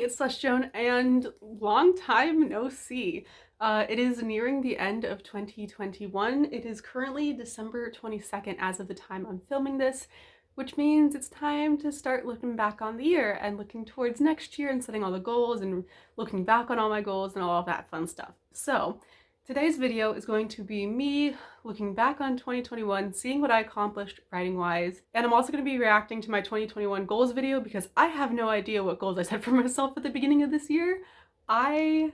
it's Slush Joan, and long time no see. It is nearing the end of 2021. It is currently December 22nd as of the time I'm filming this, which means it's time to start looking back on the year and looking towards next year and setting all the goals and looking back on all my goals and all of that fun stuff. So today's video is going to be me looking back on 2021, seeing what I accomplished writing-wise, and I'm also going to be reacting to my 2021 goals video because I have no idea what goals I set for myself at the beginning of this year. I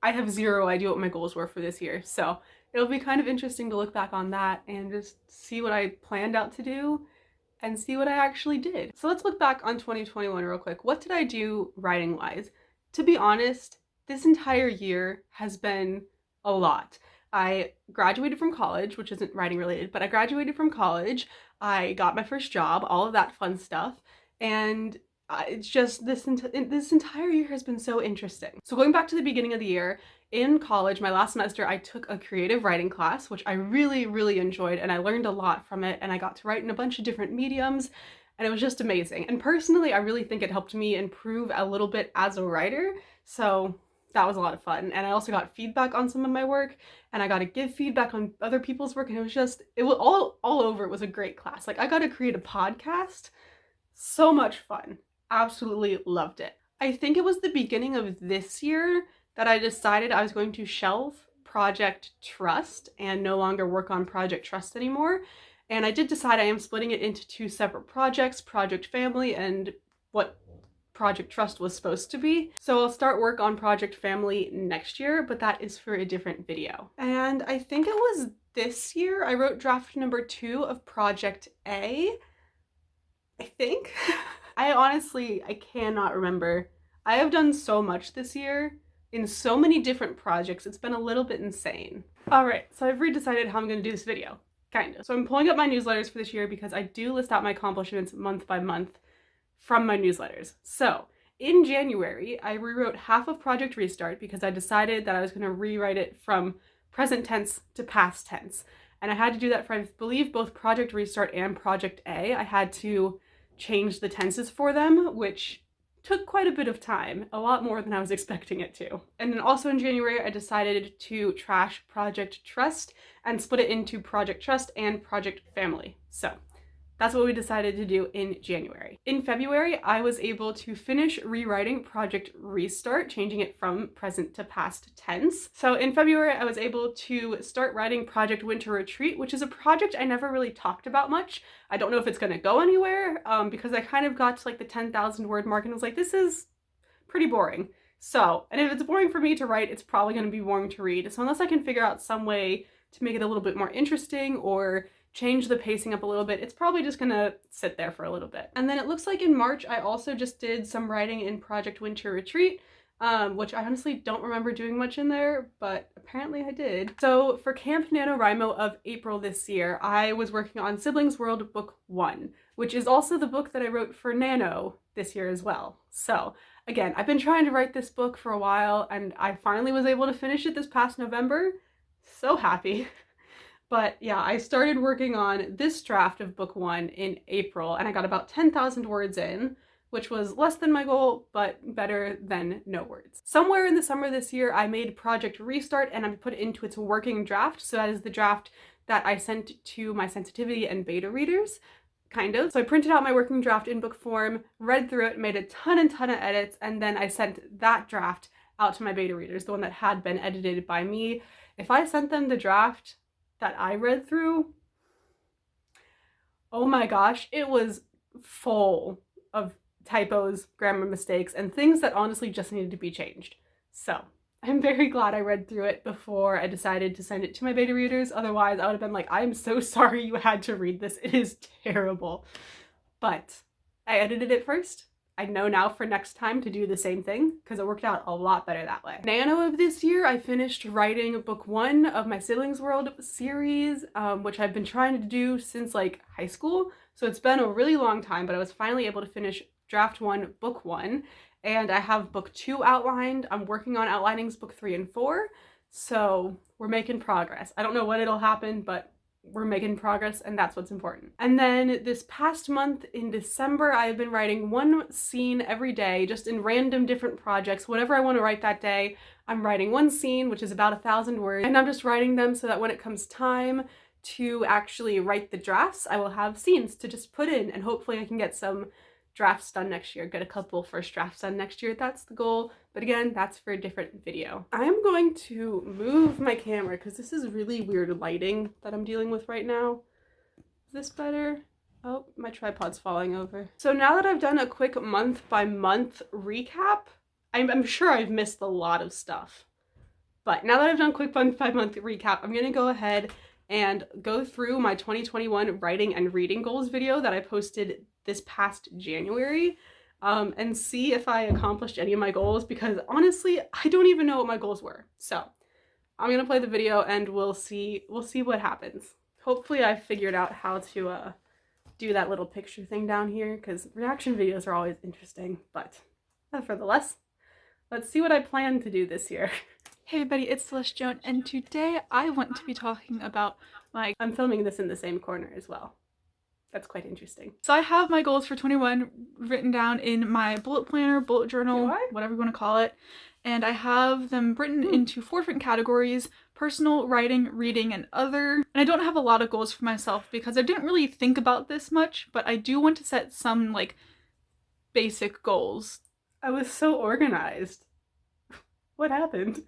have zero idea what my goals were for this year, so it'll be kind of interesting to look back on that and just see what I planned out to do and see what I actually did. So let's look back on 2021 real quick. What did I do writing-wise? To be honest, this entire year has been a lot. I graduated from college, which isn't writing related, but I graduated from college. I got my first job, all of that fun stuff, and it's just this entire year has been so interesting. So going back to the beginning of the year, in college, my last semester, I took a creative writing class, which I really enjoyed, and I learned a lot from it, and I got to write in a bunch of different mediums, and it was just amazing. And personally, I really think it helped me improve a little bit as a writer, so that was a lot of fun. And I also got feedback on some of my work, and I got to give feedback on other people's work, and it was all over. It was a great class. Like, I got to create a podcast. So much fun. Absolutely loved it. I think it was the beginning of this year that I decided I was going to shelve Project Trust and no longer work on Project Trust anymore. And I did decide I am splitting it into two separate projects, Project Family and what Project Trust was supposed to be. So I'll start work on Project Family next year, but that is for a different video. And I think it was this year I wrote draft number 2 of Project A, I think. I cannot remember. I have done so much this year in so many different projects. It's been a little bit insane. All right, so I've redecided how I'm going to do this video, kind of. So I'm pulling up my newsletters for this year because I do list out my accomplishments month by month from my newsletters. So in January, I rewrote half of Project Restart because I decided that I was going to rewrite it from present tense to past tense. And I had to do that for, I believe, both Project Restart and Project A. I had to change the tenses for them, which took quite a bit of time, a lot more than I was expecting it to. And then also in January, I decided to trash Project Trust and split it into Project Trust and Project Family. So that's what we decided to do in January. In February, I was able to finish rewriting Project Restart, changing it from present to past tense. So in February, I was able to start writing Project Winter Retreat, which is a project I never really talked about much. I don't know if it's gonna go anywhere because I kind of got to like the 10,000 word mark and was like, this is pretty boring. So, and if it's boring for me to write, it's probably gonna be boring to read. So unless I can figure out some way to make it a little bit more interesting or change the pacing up a little bit, it's probably just gonna sit there for a little bit. And then it looks like in March, I also just did some writing in Project Winter Retreat, which I honestly don't remember doing much in there, but apparently I did. So for Camp NaNoWriMo of April this year, I was working on Siblings World Book 1, which is also the book that I wrote for Nano this year as well. So again, I've been trying to write this book for a while, and I finally was able to finish it this past November. So happy. But yeah, I started working on this draft of book 1 in April, and I got about 10,000 words in, which was less than my goal, but better than no words. Somewhere in the summer this year, I made Project Restart and I put it into its working draft. So that is the draft that I sent to my sensitivity and beta readers, kind of. So I printed out my working draft in book form, read through it, made a ton of edits, and then I sent that draft out to my beta readers, the one that had been edited by me. If I sent them the draft that I read through, oh my gosh, it was full of typos, grammar mistakes, and things that honestly just needed to be changed. So I'm very glad I read through it before I decided to send it to my beta readers. Otherwise, I would have been like, I'm so sorry you had to read this. It is terrible. But I edited it first. I know now for next time to do the same thing because it worked out a lot better that way. Nano of this year, I finished writing book 1 of my Siblings World series, which I've been trying to do since like high school. So it's been a really long time, but I was finally able to finish draft 1, book 1, and I have book 2 outlined. I'm working on outlining book 3 and 4. So we're making progress. I don't know when it'll happen, but we're making progress, and that's what's important. And then this past month in December, I've been writing one scene every day, just in random different projects. Whatever I want to write that day, I'm writing one scene, which is about 1,000 words, and I'm just writing them so that when it comes time to actually write the drafts, I will have scenes to just put in, and hopefully I can get some drafts done next year, get a couple first drafts done next year. That's the goal, but again, that's for a different video. I am going to move my camera because this is really weird lighting that I'm dealing with right now. Is this better? Oh, my tripod's falling over. So now that I've done a quick month by month recap, I'm sure I've missed a lot of stuff, but now that I've done a quick month by month recap, I'm gonna go ahead and go through my 2021 writing and reading goals video that I posted this past January, and see if I accomplished any of my goals, because honestly, I don't even know what my goals were. So I'm gonna play the video and we'll see what happens. Hopefully I figured out how to do that little picture thing down here, because reaction videos are always interesting, but nevertheless, let's see what I plan to do this year. Hey everybody, it's Celeste Joan, and today I want to be talking about I'm filming this in the same corner as well. That's quite interesting. So I have my goals for 21 written down in my bullet planner, bullet journal, whatever you want to call it. And I have them written into 4 different categories: personal, writing, reading, and other. And I don't have a lot of goals for myself because I didn't really think about this much, but I do want to set some like basic goals. I was so organized. What happened?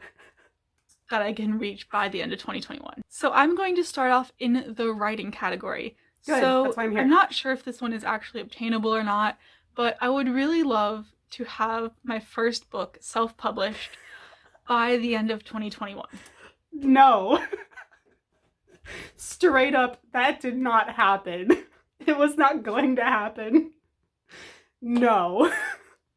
That I can reach by the end of 2021. So I'm going to start off in the writing category. Good, so that's why I'm here. I'm not sure if this one is actually obtainable or not, but I would really love to have my first book self-published by the end of 2021. No. Straight up, that did not happen. It was not going to happen. No.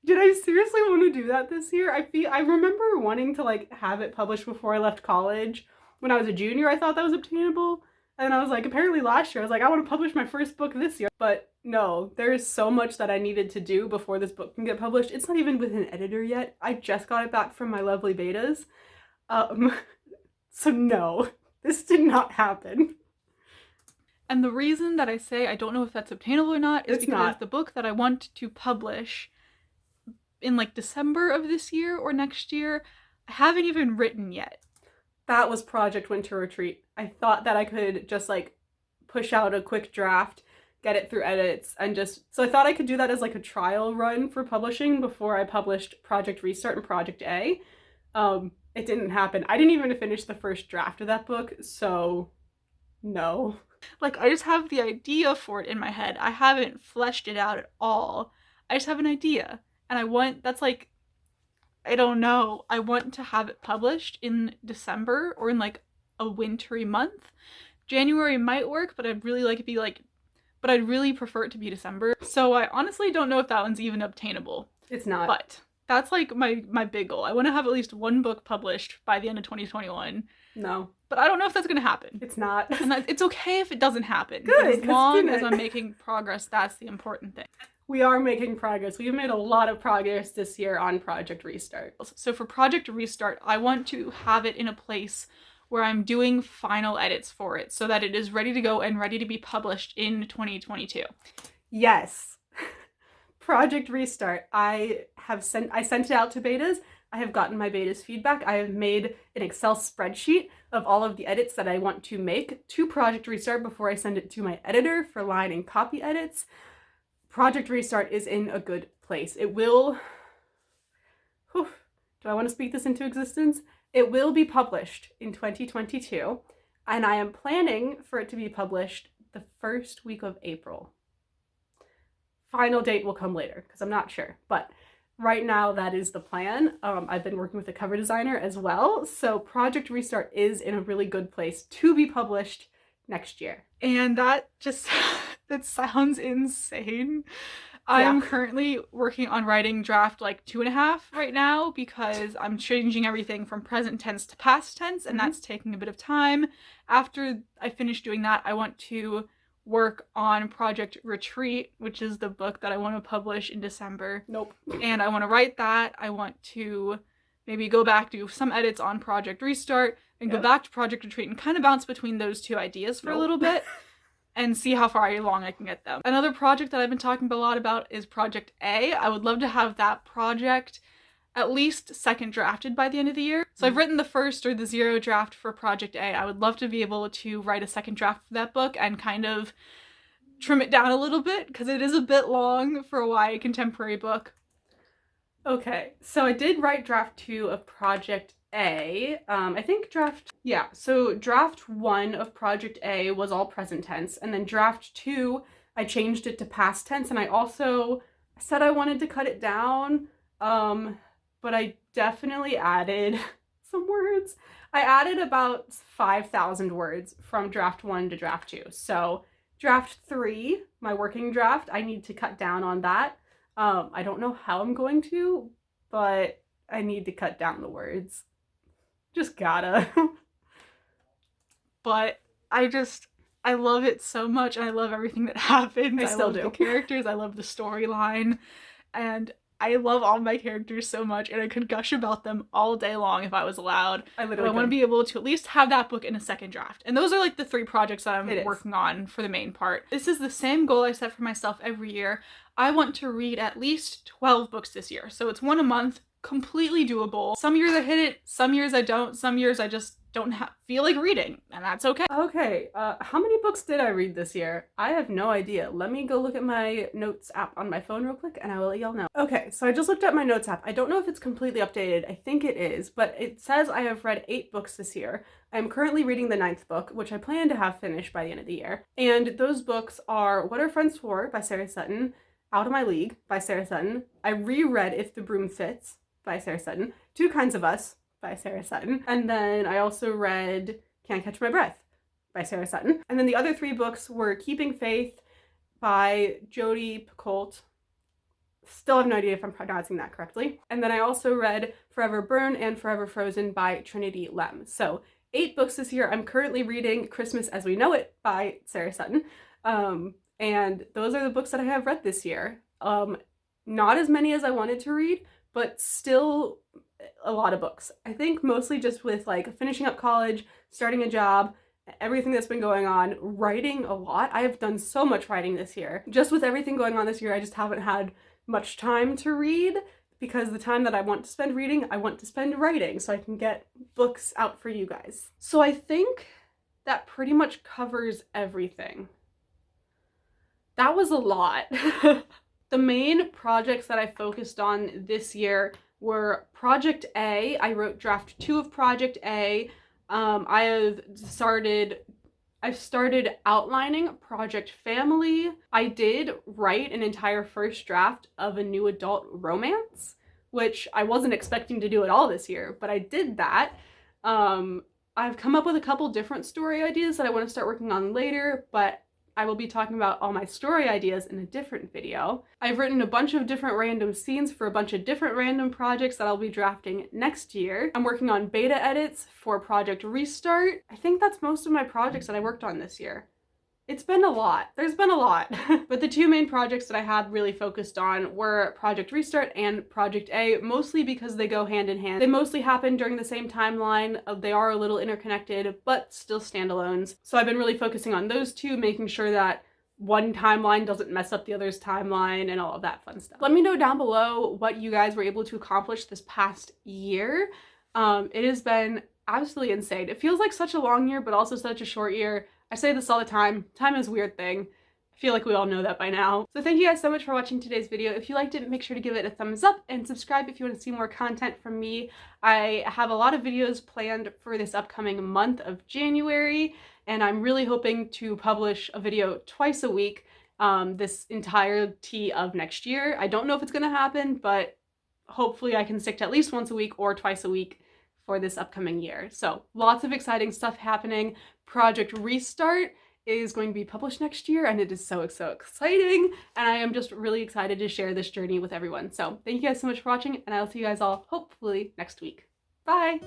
Did I seriously want to do that this year? I remember wanting to like have it published before I left college. When I was a junior, I thought that was obtainable. And I was like, apparently last year, I was like, I want to publish my first book this year. But no, there is so much that I needed to do before this book can get published. It's not even with an editor yet. I just got it back from my lovely betas. So no, this did not happen. And the reason that I say I don't know if that's obtainable or not is because the book that I want to publish in like December of this year or next year, I haven't even written yet. That was Project Winter Retreat. I thought that I could just like push out a quick draft, get it through edits, and so I thought I could do that as like a trial run for publishing before I published Project Restart and Project A. It didn't happen. I didn't even finish the first draft of that book, so no. Like, I just have the idea for it in my head. I haven't fleshed it out at all. I just have an idea. And that's like, I don't know, I want to have it published in December or in like a wintry month. January might work, but I'd really prefer it to be December. So I honestly don't know if that one's even obtainable. It's not. But that's like my big goal. I want to have at least one book published by the end of 2021. No. But I don't know if that's going to happen. It's not. And it's okay if it doesn't happen. Good. But as long as I'm making progress, that's the important thing. We are making progress. We've made a lot of progress this year on Project Restart. So for Project Restart, I want to have it in a place where I'm doing final edits for it so that it is ready to go and ready to be published in 2022. Yes. Project Restart. I sent it out to betas. I have gotten my betas feedback. I have made an Excel spreadsheet of all of the edits that I want to make to Project Restart before I send it to my editor for line and copy edits. Project Restart is in a good place. It will... do I want to speak this into existence? It will be published in 2022, and I am planning for it to be published the first week of April. Final date will come later, because I'm not sure, but right now that is the plan. I've been working with a cover designer as well, so Project Restart is in a really good place to be published next year. And that just... that sounds insane. I'm currently working on writing draft like 2.5 right now because I'm changing everything from present tense to past tense, and that's taking a bit of time. After I finish doing that, I want to work on Project Retreat, which is the book that I want to publish in December. Nope. And I want to write that. I want to maybe go back, do some edits on Project Restart, and go back to Project Retreat and kind of bounce between those two ideas for a little bit and see how far along I can get them. Another project that I've been talking a lot about is Project A. I would love to have that project at least second drafted by the end of the year. So I've written the first or the 0 draft for Project A. I would love to be able to write a second draft for that book and kind of trim it down a little bit because it is a bit long for a YA contemporary book. Okay, so I did write draft 2 of Project A. I think draft 1 of Project A was all present tense, and then draft 2, I changed it to past tense, and I also said I wanted to cut it down, but I definitely added some words. I added about 5,000 words from draft 1 to draft 2. So draft 3, my working draft, I need to cut down on that. I don't know how I'm going to, but I need to cut down the words. Just gotta. But I love it so much, and I love everything that happens. I still do. The characters, I love the storyline, and I love all my characters so much, and I could gush about them all day long if I was allowed. I want to be able to at least have that book in a second draft. And those are like the 3 projects that I'm working on for the main part. This is the same goal I set for myself every year. I want to read at least 12 books this year. So it's 1 a month, completely doable. Some years I hit it, some years I don't, some years I just don't feel like reading, and that's okay. Okay, how many books did I read this year? I have no idea. Let me go look at my notes app on my phone real quick, and I will let y'all know. Okay, so I just looked at my notes app. I don't know if it's completely updated. I think it is, but it says I have read 8 books this year. I'm currently reading the 9th book, which I plan to have finished by the end of the year. And those books are What Are Friends For by Sarah Sutton, Out of My League by Sarah Sutton. I reread If the Broom Fits by Sarah Sutton, Two Kinds of Us by Sarah Sutton, and then I also read Can't Catch My Breath by Sarah Sutton. And then the other 3 books were Keeping Faith by Jodi Picoult. Still have no idea if I'm pronouncing that correctly. And then I also read Forever Burned and Forever Frozen by Trinity Lem. So 8 books this year. I'm currently reading Christmas as We Know It by Sarah Sutton. And those are the books that I have read this year. Not as many as I wanted to read, but still a lot of books. I think mostly just with like finishing up college, starting a job, everything that's been going on, writing a lot. I have done so much writing this year. Just with everything going on this year, I just haven't had much time to read because the time that I want to spend reading, I want to spend writing so I can get books out for you guys. So I think that pretty much covers everything. That was a lot. The main projects that I focused on this year were Project A. I wrote draft 2 of Project A. I've started outlining Project Family. I did write an entire first draft of a new adult romance, which I wasn't expecting to do at all this year, but I did that. I've come up with a couple different story ideas that I want to start working on later, but I will be talking about all my story ideas in a different video. I've written a bunch of different random scenes for a bunch of different random projects that I'll be drafting next year. I'm working on beta edits for Project Restart. I think that's most of my projects that I worked on this year. It's been a lot. There's been a lot. But the 2 main projects that I had really focused on were Project Restart and Project A, mostly because they go hand in hand. They mostly happen during the same timeline. They are a little interconnected, but still standalones. So I've been really focusing on those 2, making sure that one timeline doesn't mess up the other's timeline and all of that fun stuff. Let me know down below what you guys were able to accomplish this past year. It has been absolutely insane. It feels like such a long year, but also such a short year. I say this all the time. Time is a weird thing. I feel like we all know that by now. So thank you guys so much for watching today's video. If you liked it, make sure to give it a thumbs up and subscribe if you want to see more content from me. I have a lot of videos planned for this upcoming month of January, and I'm really hoping to publish a video twice a week this entirety of next year. I don't know if it's going to happen, but hopefully I can stick to at least once a week or twice a week for this upcoming year. So lots of exciting stuff happening. Project Restart is going to be published next year, and it is so exciting, and I am just really excited to share this journey with everyone. So thank you guys so much for watching, and I'll see you guys all hopefully next week. Bye!